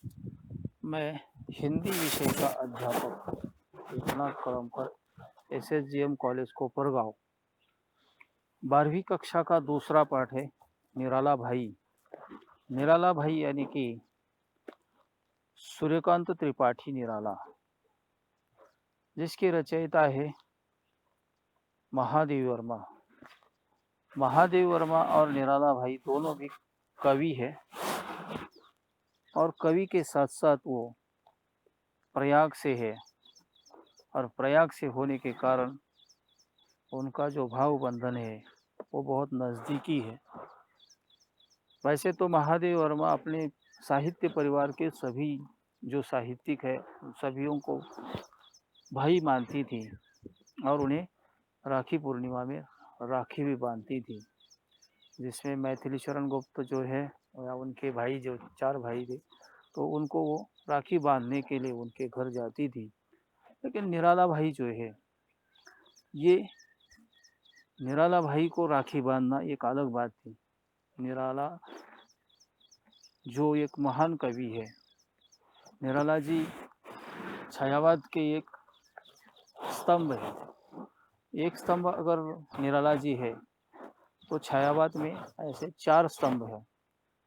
मैं हिंदी विषय का अध्यापक एकनाथ कळमकर एसएसजीएम कॉलेज कोपरगांव 12वीं कक्षा का दूसरा पाठ है निराला भाई। निराला भाई यानी कि सूर्यकांत त्रिपाठी निराला, जिसकी रचयिता है महादेव वर्मा। महादेव वर्मा और निराला भाई दोनों भी कवि है और कवि के साथ साथ वो प्रयाग से है और प्रयाग से होने के कारण उनका जो भाव बंधन है वो बहुत नज़दीकी है। वैसे तो महादेव वर्मा अपने साहित्य परिवार के सभी जो साहित्यिक है सभियों को भाई मानती थी और उन्हें राखी पूर्णिमा में राखी भी बांधती थी, जिसमें मैथिली शरण गुप्त जो है या उनके भाई जो 4 भाई थे तो उनको वो राखी बांधने के लिए उनके घर जाती थी। लेकिन निराला भाई जो है ये निराला भाई को राखी बांधना एक अलग बात थी। निराला जो एक महान कवि है, निराला जी छायावाद के एक स्तंभ है। एक स्तंभ अगर निराला जी है तो छायावाद में ऐसे 4 स्तंभ है,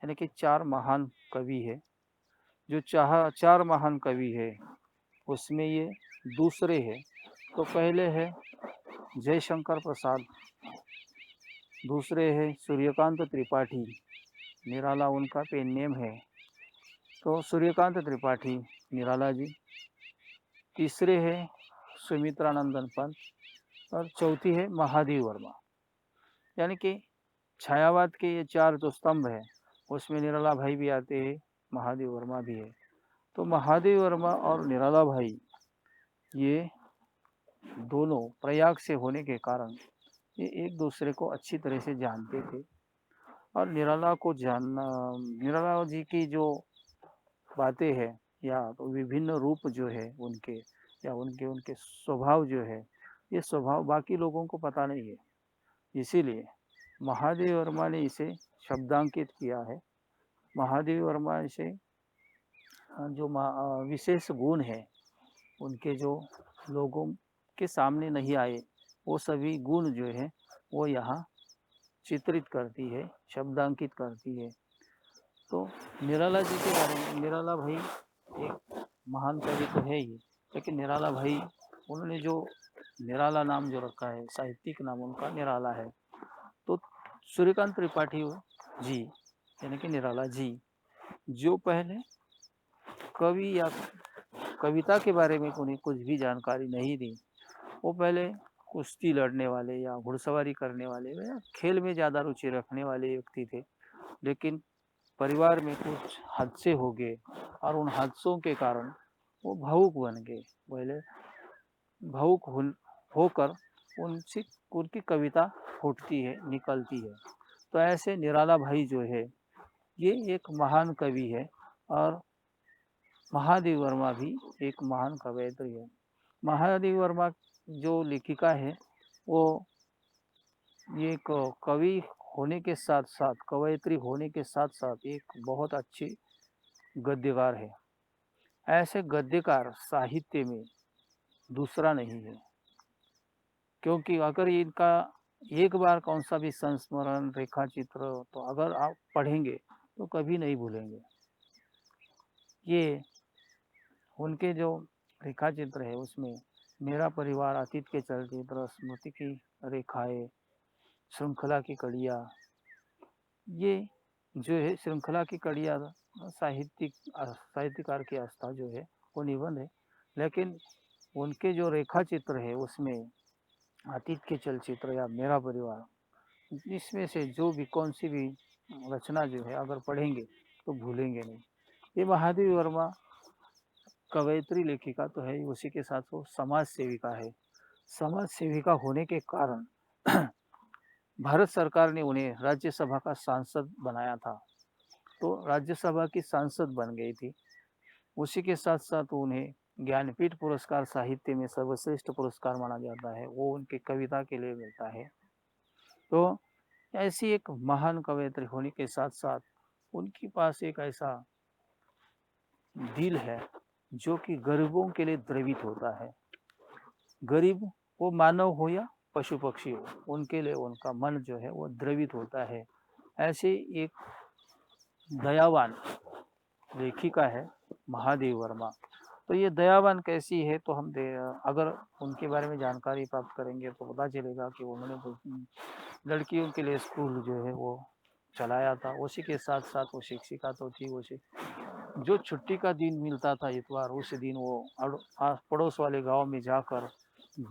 यानी कि 4 महान कवि है। जो 4 महान कवि है उसमें ये दूसरे है। तो पहले है जयशंकर प्रसाद, दूसरे है सूर्यकांत त्रिपाठी, निराला उनका पेन नेम है। तो सूर्यकांत त्रिपाठी निराला जी, तीसरे है सुमित्रानंदन पंत और चौथी है महादेव वर्मा। यानी कि छायावाद के ये 4 जो स्तंभ है उसमें निराला भाई भी आते हैं, महादेव वर्मा भी है। तो महादेव वर्मा और निराला भाई ये दोनों प्रयाग से होने के कारण ये एक दूसरे को अच्छी तरह से जानते थे और निराला को जानना, निराला जी की जो बातें हैं या तो विभिन्न रूप जो है उनके या उनके उनके स्वभाव जो है, ये स्वभाव बाकी लोगों को पता नहीं है। इसीलिए महादेव वर्मा ने इसे शब्दांकित किया है। महादेव वर्मा इसे जो विशेष गुण है उनके जो लोगों के सामने नहीं आए वो सभी गुण जो है वो यहाँ चित्रित करती है, शब्दांकित करती है। तो निराला जी के बारे में, निराला भाई एक महान कवि तो है ही, लेकिन निराला भाई उन्होंने जो निराला नाम जो रखा है, साहित्यिक नाम उनका निराला है। तो सूर्यकांत त्रिपाठी जी यानी कि निराला जी जो पहले कवि या कविता के बारे में उन्हें कुछ भी जानकारी नहीं थी, वो पहले कुश्ती लड़ने वाले या घुड़सवारी करने वाले या खेल में ज़्यादा रुचि रखने वाले व्यक्ति थे। लेकिन परिवार में कुछ हादसे हो गए और उन हादसों के कारण वो भावुक बन गए। पहले भावुक होकर उनसे उनकी कविता फूटती है, निकलती है। तो ऐसे निराला भाई जो है ये एक महान कवि है और महादेव वर्मा भी एक महान कवयित्री है। महादेव वर्मा जो लेखिका है वो ये एक कवि होने के साथ साथ, कवयित्री होने के साथ साथ एक बहुत अच्छी गद्यकार है। ऐसे गद्यकार साहित्य में दूसरा नहीं है, क्योंकि अगर इनका एक बार कौन सा भी संस्मरण रेखा चित्र तो अगर आप पढ़ेंगे तो कभी नहीं भूलेंगे। ये उनके जो रेखा चित्र है उसमें मेरा परिवार, अतीत के चलचित्र, स्मृति की रेखाएं, श्रृंखला की कड़ियाँ, ये जो है श्रृंखला की कड़ियाँ साहित्यकार की आस्था जो है वो निबंध है। लेकिन उनके जो रेखा चित्र है उसमें अतीत के चलचित्र या मेरा परिवार, इसमें से जो भी कौन सी भी रचना जो है अगर पढ़ेंगे तो भूलेंगे नहीं। ये महादेवी वर्मा कवयित्री लेखिका तो है, उसी के साथ वो समाज सेविका है। समाज सेविका होने के कारण भारत सरकार ने उन्हें राज्यसभा का सांसद बनाया था, तो राज्यसभा की सांसद बन गई थी। उसी के साथ साथ उन्हें ज्ञानपीठ पुरस्कार साहित्य में सर्वश्रेष्ठ पुरस्कार माना जाता है, वो उनकी कविता के लिए मिलता है। तो ऐसी एक महान कवयित्री होने के साथ साथ उनके पास एक ऐसा दिल है जो कि गरीबों के लिए द्रवित होता है। गरीब वो मानव हो या पशु पक्षी हो, उनके लिए उनका मन जो है वो द्रवित होता है। ऐसे एक दयावान लेखिका है महादेवी वर्मा। तो ये दयावान कैसी है, तो हम अगर उनके बारे में जानकारी प्राप्त करेंगे तो पता चलेगा कि उन्होंने लड़कियों के लिए स्कूल जो है वो चलाया था। उसी के साथ साथ वो शिक्षिका तो थी। उसी जो छुट्टी का दिन मिलता था इतवार, उस दिन वो पड़ोस वाले गांव में जाकर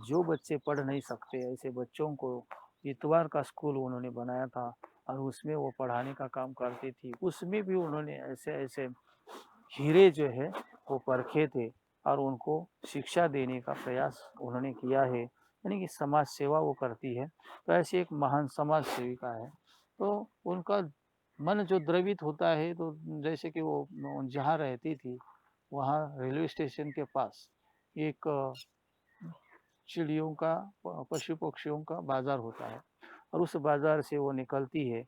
जो बच्चे पढ़ नहीं सकते ऐसे बच्चों को इतवार का स्कूल उन्होंने बनाया था और उसमें वो पढ़ाने का काम करती थी। उसमें भी उन्होंने ऐसे ऐसे हीरे जो है वो परखे थे और उनको शिक्षा देने का प्रयास उन्होंने किया है, यानी कि समाज सेवा वो करती है। तो ऐसी एक महान समाज सेविका है। तो उनका मन जो द्रवित होता है, तो जैसे कि वो जहाँ रहती थी वहाँ रेलवे स्टेशन के पास एक चिड़ियों का पशु पक्षियों का बाजार होता है और उस बाजार से वो निकलती है।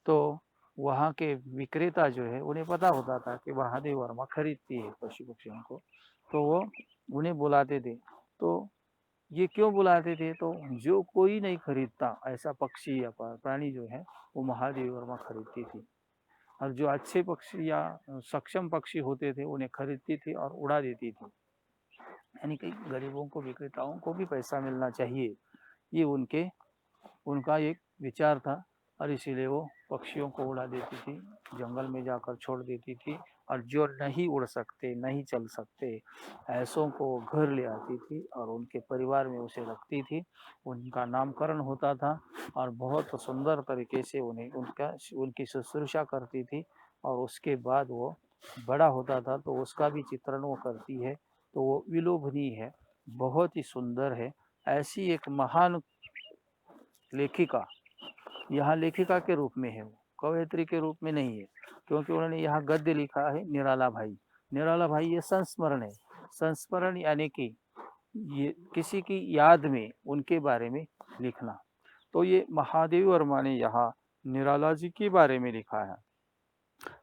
तो वहाँ के विक्रेता जो है उन्हें पता होता था कि महादेवी वर्मा खरीदती है पशु पक्षियों को, तो वो उन्हें बुलाते थे। तो ये क्यों बुलाते थे, तो जो कोई नहीं खरीदता ऐसा पक्षी या प्राणी जो है वो महादेवी वर्मा खरीदती थी। और जो अच्छे पक्षी या सक्षम पक्षी होते थे उन्हें खरीदती थी और उड़ा देती थी। यानी कि गरीबों को, विक्रेताओं को भी पैसा मिलना चाहिए, ये उनका एक विचार था। और इसीलिए वो पक्षियों को उड़ा देती थी, जंगल में जाकर छोड़ देती थी। और जो नहीं उड़ सकते, नहीं चल सकते, ऐसों को घर ले आती थी और उनके परिवार में उसे रखती थी। उनका नामकरण होता था और बहुत सुंदर तरीके से उन्हें उनकी शुश्रूषा करती थी। और उसके बाद वो बड़ा होता था तो उसका भी चित्रण वो करती है। तो वो विलोभनीय है, बहुत ही सुंदर है। ऐसी एक महान लेखिका यहाँ लेखिका के रूप में है, वो कवयित्री के रूप में नहीं है, क्योंकि उन्होंने यहाँ गद्य लिखा है निराला भाई। निराला भाई ये संस्मरण है। संस्मरण यानी कि ये किसी की याद में उनके बारे में लिखना। तो ये महादेवी वर्मा ने यहाँ निराला जी के बारे में लिखा है।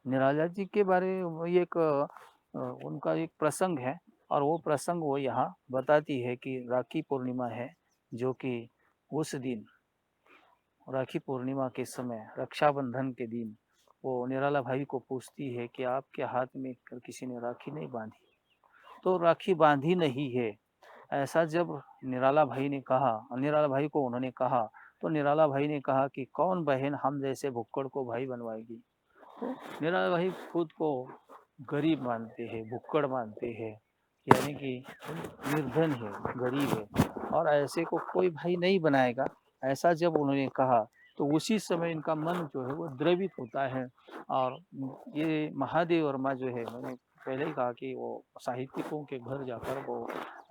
निराला जी के बारे में ये एक उनका एक प्रसंग है और वो प्रसंग वो यहाँ बताती है कि राखी पूर्णिमा है, जो कि उस दिन राखी पूर्णिमा के समय, रक्षाबंधन के दिन, वो निराला भाई को पूछती है कि आपके हाथ में किसी ने राखी नहीं बांधी, तो राखी बांधी नहीं है। ऐसा जब निराला भाई ने कहा, निराला भाई को उन्होंने कहा, तो निराला भाई ने कहा कि कौन बहन हम जैसे भुक्कड़ को भाई बनवाएगी। तो निराला भाई खुद को गरीब मानते हैं, भुक्कड़ मानते हैं, यानी कि निर्धन है, गरीब है और ऐसे को कोई भाई नहीं बनाएगा। ऐसा जब उन्होंने कहा तो उसी समय इनका मन जो है वो द्रवित होता है। और ये महादेवी वर्मा जो है, मैंने पहले ही कहा कि वो साहित्यिकों के घर जाकर वो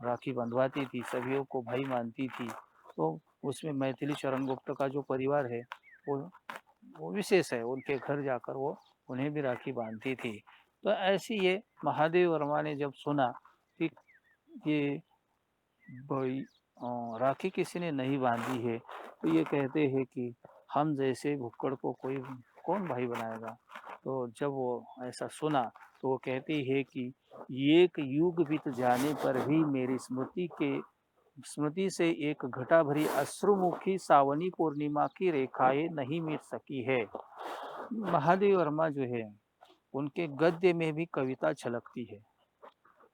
राखी बंधवाती थी, सभी को भाई मानती थी। तो उसमें मैथिली शरण गुप्त का जो परिवार है वो विशेष है, उनके घर जाकर वो उन्हें भी राखी बांधती थी। तो ऐसी ये महादेवी वर्मा ने जब सुना कि ये भाई राखी किसी ने नहीं बांधी है, तो ये कहते हैं कि हम जैसे भुक्कड़ को कोई कौन भाई बनाएगा। तो जब वो ऐसा सुना तो वो कहती है कि एक युग बीत जाने पर भी मेरी स्मृति से एक घटा भरी अश्रुमुखी सावनी पूर्णिमा की रेखाएं नहीं मिट सकी है। महादेवी वर्मा जो है उनके गद्य में भी कविता छलकती है।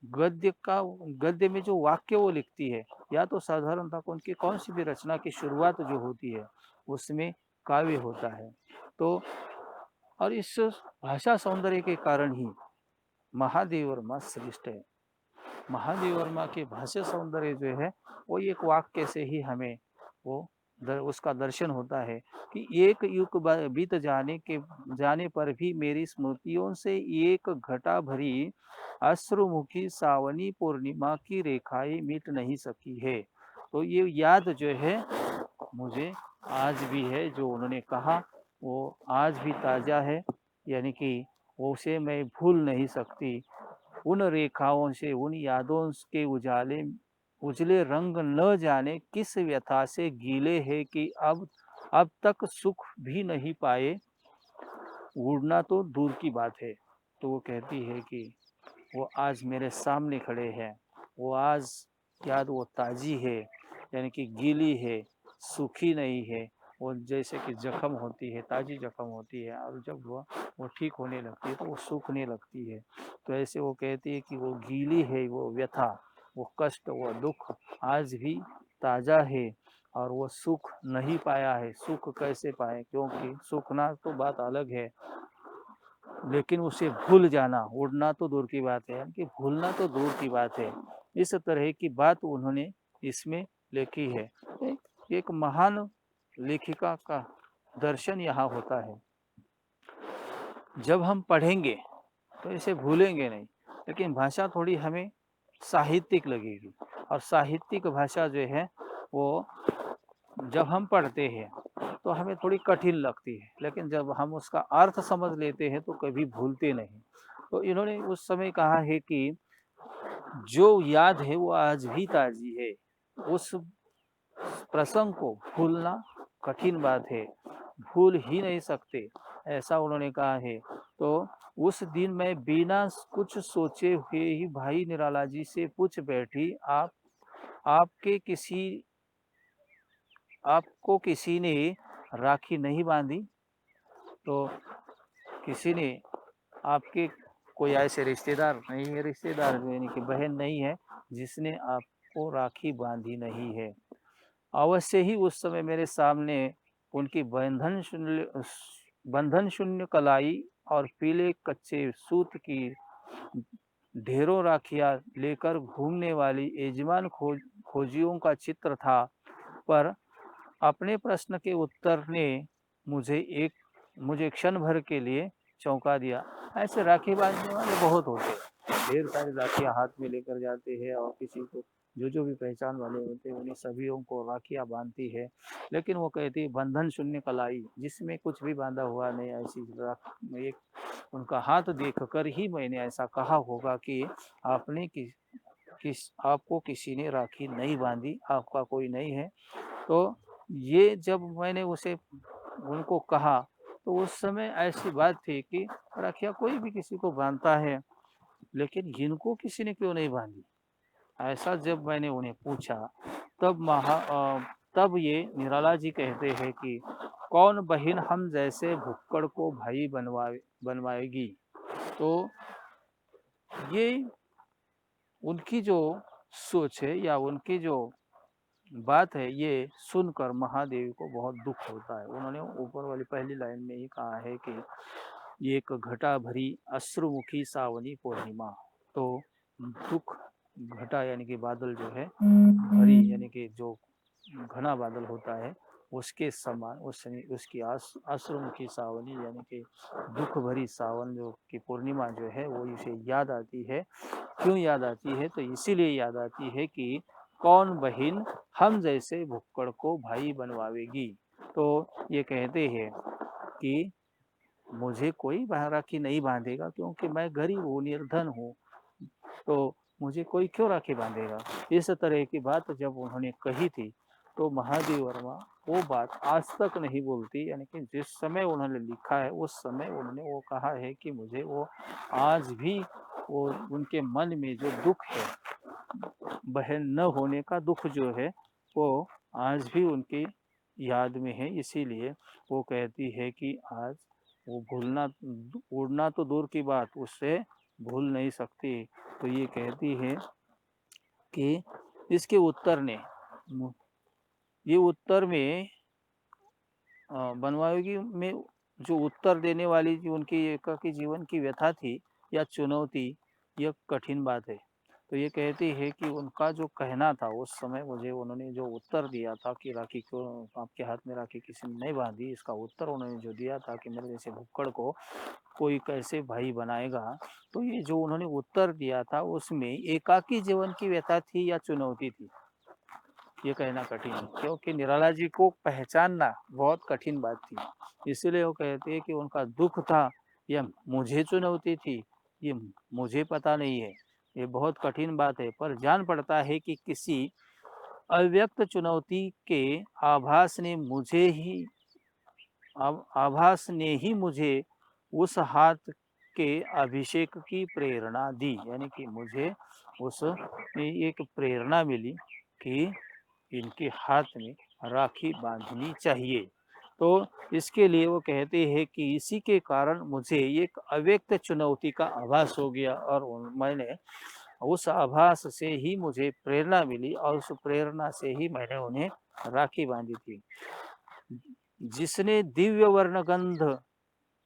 गद्य में जो वाक्य वो लिखती है, या तो साधारणतः उनकी कौन सी भी रचना की शुरुआत जो होती है उसमें काव्य होता है। तो और इस भाषा सौंदर्य के कारण ही महादेवी वर्मा श्रेष्ठ है। महादेवी वर्मा के भाषा सौंदर्य जो है वो एक वाक्य से ही हमें वो उसका दर्शन होता है कि एक युग बीत जाने पर भी मेरी स्मृतियों से एक घटा भरी अश्रुमुखी सावनी पूर्णिमा की रेखाएं मिट नहीं सकी है। तो ये याद जो है मुझे आज भी है, जो उन्होंने कहा वो आज भी ताजा है, यानी कि उसे मैं भूल नहीं सकती। उन रेखाओं से, उन यादों के उजले रंग न जाने किस व्यथा से गीले हैं कि अब तक सुख भी नहीं पाए, उड़ना तो दूर की बात है। तो वो कहती है कि वो आज मेरे सामने खड़े हैं। वो आज याद वो ताज़ी है, यानी कि गीली है, सूखी नहीं है। वो जैसे कि जख्म होती है, ताज़ी जख्म होती है, और जब वो ठीक होने लगती है तो वो सूखने लगती है। तो ऐसे वो कहती है कि वो गीली है, वो व्यथा, वो कष्ट, वो दुख आज भी ताज़ा है, और वो सुख नहीं पाया है। सुख कैसे पाए, क्योंकि सूखना तो बात अलग है, लेकिन उसे भूल जाना, उड़ना तो दूर की बात है, कि भूलना तो दूर की बात है। इस तरह की बात उन्होंने इसमें लिखी है। एक महान लेखिका का दर्शन यहाँ होता है। जब हम पढ़ेंगे तो इसे भूलेंगे नहीं, लेकिन भाषा थोड़ी हमें साहित्यिक लगेगी, और साहित्यिक भाषा जो है वो जब हम पढ़ते हैं तो हमें थोड़ी कठिन लगती है, लेकिन जब हम उसका अर्थ समझ लेते हैं तो कभी भूलते नहीं। तो इन्होंने उस समय कहा है कि जो याद है वो आज भी ताज़ी है। उस प्रसंग को भूलना कठिन बात है, भूल ही नहीं सकते, ऐसा उन्होंने कहा है। तो उस दिन मैं बिना कुछ सोचे हुए ही भाई निराला जी से पूछ बैठी, आपके किसी आपको किसी ने राखी नहीं बांधी? तो किसी ने आपके कोई ऐसे रिश्तेदार नहीं है, रिश्तेदार यानी कि बहन नहीं है जिसने आपको राखी बांधी नहीं है। अवश्य ही उस समय मेरे सामने उनकी बंधन शून्य कलाई और पीले कच्चे सूत की ढेरों राखियां लेकर घूमने वाली यजमान खोजियों का चित्र था। पर अपने प्रश्न के उत्तर ने मुझे एक मुझे क्षण भर के लिए चौंका दिया। ऐसे राखी बांधने वाले बहुत होते हैं, ढेर सारी राखियां हाथ में लेकर जाते हैं, और किसी को जो भी पहचान वाले होते हैं उन्हें सभी को राखियां बांधती है। लेकिन वो कहती है बंधन शून्य कलाई, जिसमें कुछ भी बांधा हुआ नहीं, ऐसी एक उनका हाथ देखकर ही मैंने ऐसा कहा होगा कि आपने आपको किसी ने राखी नहीं बांधी, आपका कोई नहीं है। तो ये जब मैंने उसे उनको कहा तो उस समय ऐसी बात थी कि राखियाँ कोई भी किसी को बांधता है, लेकिन इनको किसी ने क्यों नहीं बांधी, ऐसा जब मैंने उन्हें पूछा, तब ये निराला जी कहते हैं कि कौन बहन हम जैसे भुक्कड़ को भाई बनवाएगी। तो ये उनकी जो सोच है या उनकी जो बात है, ये सुनकर महादेव को बहुत दुख होता है। उन्होंने ऊपर वाली पहली लाइन में ही कहा है कि ये एक घटा भरी अश्रुमुखी सावनी पूर्णिमा। तो दुख घटा यानी कि बादल जो है भरी, यानी कि जो घना बादल होता है उसके समान उसकी अश्रुमुखी सावनी यानी कि दुख भरी सावन जो की पूर्णिमा जो है वो इसे याद आती है। क्यों याद आती है? तो इसीलिए याद आती है कि कौन बहन हम जैसे भुक्कड़ को भाई बनवावेगी। तो ये कहते हैं कि मुझे कोई राखी नहीं बांधेगा, क्योंकि मैं गरीब हूँ, निर्धन हूँ, तो मुझे कोई क्यों राखी बांधेगा। इस तरह की बात जब उन्होंने कही थी तो महादेव वर्मा वो बात आज तक नहीं बोलती, यानी कि जिस समय उन्होंने लिखा है उस समय उन्होंने वो कहा है कि मुझे वो आज भी वो उनके मन में जो दुख है, बहन न होने का दुख जो है वो आज भी उनकी याद में है। इसीलिए वो कहती है कि आज वो भूलना उड़ना तो दूर की बात, उससे भूल नहीं सकती। तो ये कहती है कि इसके उत्तर ने ये उत्तर में बनवायोगी में जो उत्तर देने वाली जो उनकी एकाकी जीवन की व्यथा थी या चुनौती, यह कठिन बात है। तो ये कहती है कि उनका जो कहना था उस समय, मुझे उन्होंने जो उत्तर दिया था कि राखी क्यों आपके हाथ में राखी किसी ने नहीं बांधी, इसका उत्तर उन्होंने जो दिया था कि मेरे जैसे भुक्कड़ को कोई कैसे भाई बनाएगा। तो ये जो उन्होंने उत्तर दिया था उसमें एकाकी जीवन की व्यथा थी या चुनौती थी, ये कहना कठिन है, क्योंकि निराला जी को पहचानना बहुत कठिन बात थी। इसलिए वो कहते हैं कि उनका दुख था या मुझे चुनौती थी, ये मुझे पता नहीं है, ये बहुत कठिन बात है। पर जान पड़ता है कि किसी अव्यक्त चुनौती के आभास ने ही मुझे उस हाथ के अभिषेक की प्रेरणा दी, यानी कि मुझे उस एक प्रेरणा मिली कि इनके हाथ में राखी बांधनी चाहिए। तो इसके लिए वो कहते हैं कि इसी के कारण मुझे एक अव्यक्त चुनौती का आभास हो गया और मैंने उस आभास से ही मुझे प्रेरणा मिली और उस प्रेरणा से ही मैंने उन्हें राखी बांधी थी। जिसने दिव्य वर्णगंध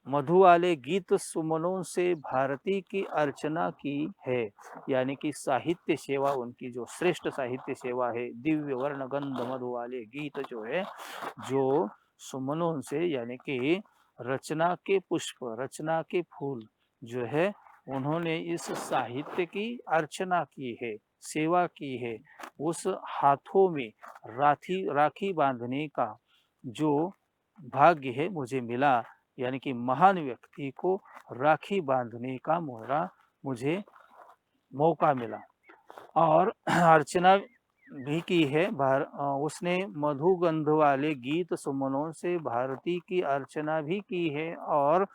मधु वाले गीत सुमनों से भारती की अर्चना की है, यानी कि साहित्य सेवा उनकी जो श्रेष्ठ साहित्य सेवा है, दिव्य वर्णगंध मधु वाले गीत जो है, जो सुमनों से यानी कि रचना के पुष्प, रचना के फूल जो है, उन्होंने इस साहित्य की अर्चना की है, सेवा की है। उस हाथों में राखी बांधने का जो भाग्य है मुझे मिला, यानी कि महान व्यक्ति को राखी बांधने का मुझे मौका मिला। और अर्चना भी की है। उसने मधुगंध वाले गीत सुमनों से भारती की अर्चना भी की है और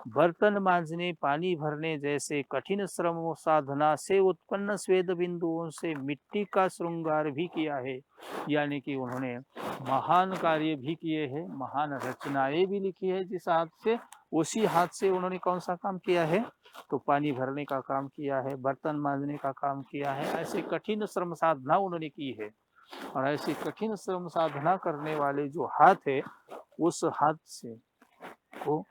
बर्तन मांजने, पानी भरने जैसे कठिन श्रम साधना से उत्पन्न स्वेद बिंदुओं से मिट्टी का श्रृंगार भी किया है। यानी कि उन्होंने महान कार्य भी किए हैं, महान रचनाएं भी लिखी है जिस हाथ से, उसी हाथ से उन्होंने कौन सा काम किया है, तो पानी भरने का काम किया है, बर्तन मांजने का काम किया है। ऐसे कठिन श्रम साधना उन्होंने की है और ऐसी कठिन श्रम साधना करने वाले जो हाथ है, उस हाथ से को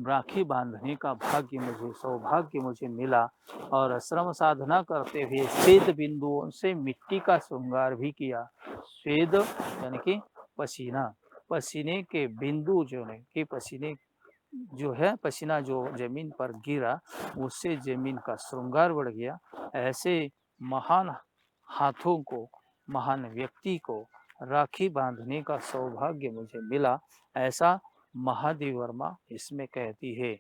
राखी बांधने का सौभाग्य मुझे मिला और श्रम साधना करते हुए स्वेद बिंदुओं से मिट्टी का श्रृंगार भी किया। स्वेद यानी कि पसीना, पसीने के बिंदु जो है कि पसीने जो है, पसीना जो जमीन पर गिरा उससे जमीन का श्रृंगार बढ़ गया। ऐसे महान हाथों को, महान व्यक्ति को राखी बांधने का सौभाग्य मुझे मिला, ऐसा महादेव वर्मा इसमें कहती है।